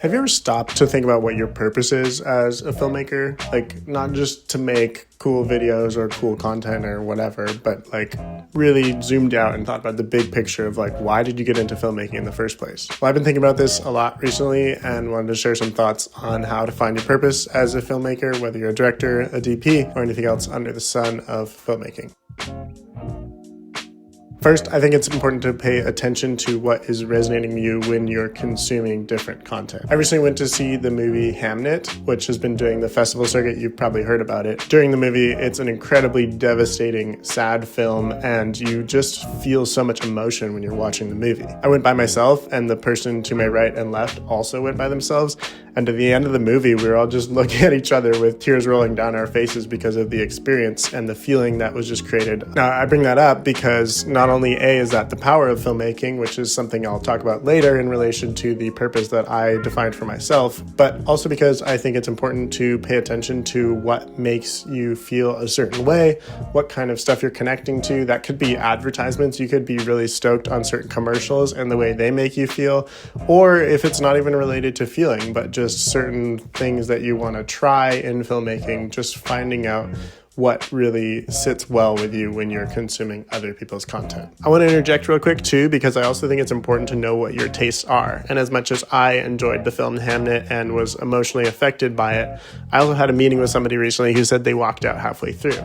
Have you ever stopped to think about what your purpose is as a filmmaker? Like, not just to make cool videos or cool content or whatever, but like really zoomed out and thought about the big picture of like, why did you get into filmmaking in the first place? Well, I've been thinking about this a lot recently and wanted to share some thoughts on how to find your purpose as a filmmaker, whether you're a director, a DP, or anything else under the sun of filmmaking. First, I think it's important to pay attention to what is resonating with you when you're consuming different content. I recently went to see the movie Hamnet, which has been doing the festival circuit. You've probably heard about it. During the movie, it's an incredibly devastating, sad film, and you just feel so much emotion when you're watching the movie. I went by myself, and the person to my right and left also went by themselves. And at the end of the movie, we were all just looking at each other with tears rolling down our faces because of the experience and the feeling that was just created. Now, I bring that up because not only is that the power of filmmaking, which is something I'll talk about later in relation to the purpose that I defined for myself, but also because I think it's important to pay attention to what makes you feel a certain way, what kind of stuff you're connecting to. That could be advertisements. You could be really stoked on certain commercials and the way they make you feel, or if it's not even related to feeling, but just certain things that you want to try in filmmaking, just finding out what really sits well with you when you're consuming other people's content. I want to interject real quick too, because I also think it's important to know what your tastes are. And as much as I enjoyed the film Hamnet and was emotionally affected by it, I also had a meeting with somebody recently who said they walked out halfway through.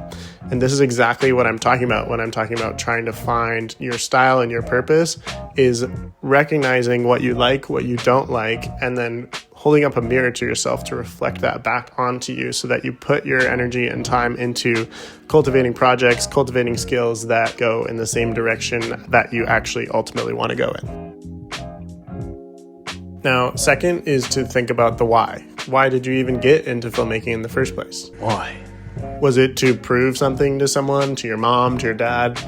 And this is exactly what I'm talking about when I'm talking about trying to find your style and your purpose, is recognizing what you like, what you don't like, and then holding up a mirror to yourself to reflect that back onto you so that you put your energy and time into cultivating projects, cultivating skills that go in the same direction that you actually ultimately want to go in. Now, second is to think about the why. Why did you even get into filmmaking in the first place? Why? Was it to prove something to someone, to your mom, to your dad,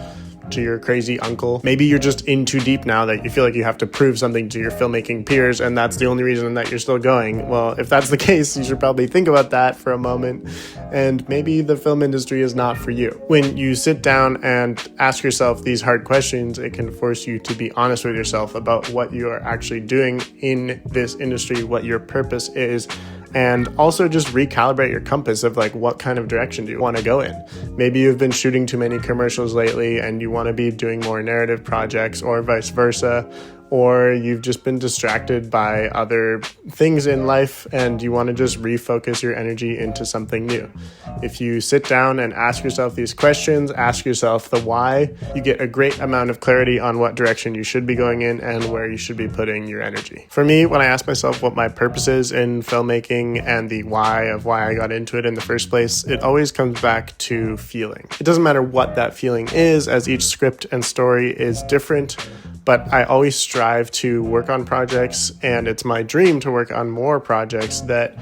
to your crazy uncle? Maybe you're just in too deep now that you feel like you have to prove something to your filmmaking peers, and that's the only reason that you're still going. Well, if that's the case, you should probably think about that for a moment, and maybe the film industry is not for you. When you sit down and ask yourself these hard questions, it can force you to be honest with yourself about what you are actually doing in this industry, what your purpose is, and also just recalibrate your compass of like, what kind of direction do you want to go in? Maybe you've been shooting too many commercials lately and you want to be doing more narrative projects, or vice versa, or you've just been distracted by other things in life and you want to just refocus your energy into something new. If you sit down and ask yourself these questions, ask yourself the why, you get a great amount of clarity on what direction you should be going in and where you should be putting your energy. For me, when I ask myself what my purpose is in filmmaking and the why of why I got into it in the first place, it always comes back to feeling. It doesn't matter what that feeling is, as each script and story is different, but I always strive to work on projects, and it's my dream to work on more projects that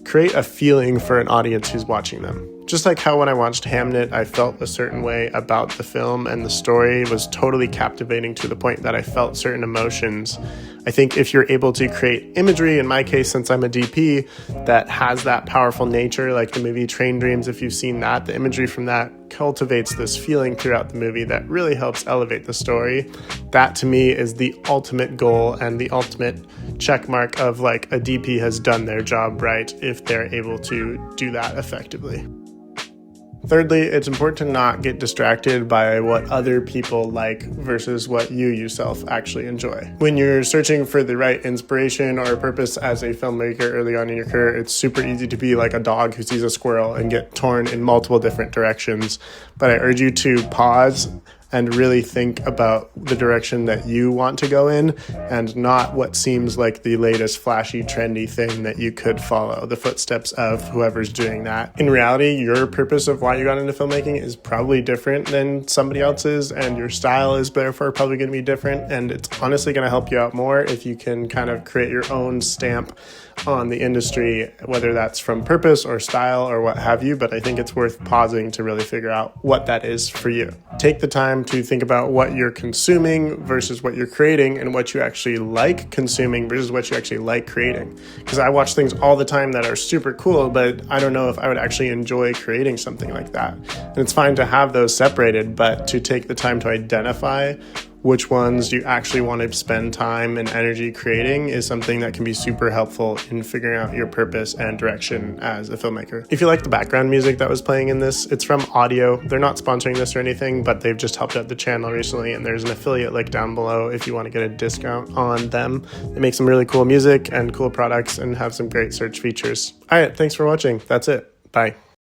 create a feeling for an audience who's watching them. Just like how when I watched Hamnet, I felt a certain way about the film and the story was totally captivating to the point that I felt certain emotions. I think if you're able to create imagery, in my case, since I'm a DP, that has that powerful nature, like the movie Train Dreams, if you've seen that, the imagery from that cultivates this feeling throughout the movie that really helps elevate the story. That to me is the ultimate goal and the ultimate check mark of like a DP has done their job right if they're able to do that effectively. Thirdly, it's important to not get distracted by what other people like versus what you yourself actually enjoy. When you're searching for the right inspiration or purpose as a filmmaker early on in your career, it's super easy to be like a dog who sees a squirrel and get torn in multiple different directions. But I urge you to pause and really think about the direction that you want to go in and not what seems like the latest flashy, trendy thing that you could follow the footsteps of whoever's doing that. In reality, your purpose of why you got into filmmaking is probably different than somebody else's, and your style is therefore probably going to be different, and it's honestly going to help you out more if you can kind of create your own stamp on the industry, whether that's from purpose or style or what have you, but I think it's worth pausing to really figure out what that is for you. Take the time to think about what you're consuming versus what you're creating, and what you actually like consuming versus what you actually like creating. Because I watch things all the time that are super cool, but I don't know if I would actually enjoy creating something like that. And it's fine to have those separated, but to take the time to identify which ones you actually want to spend time and energy creating is something that can be super helpful in figuring out your purpose and direction as a filmmaker. If you like the background music that was playing in this, it's from Audio. They're not sponsoring this or anything, but they've just helped out the channel recently, and there's an affiliate link down below if you want to get a discount on them. They make some really cool music and cool products and have some great search features. All right, thanks for watching. That's it. Bye.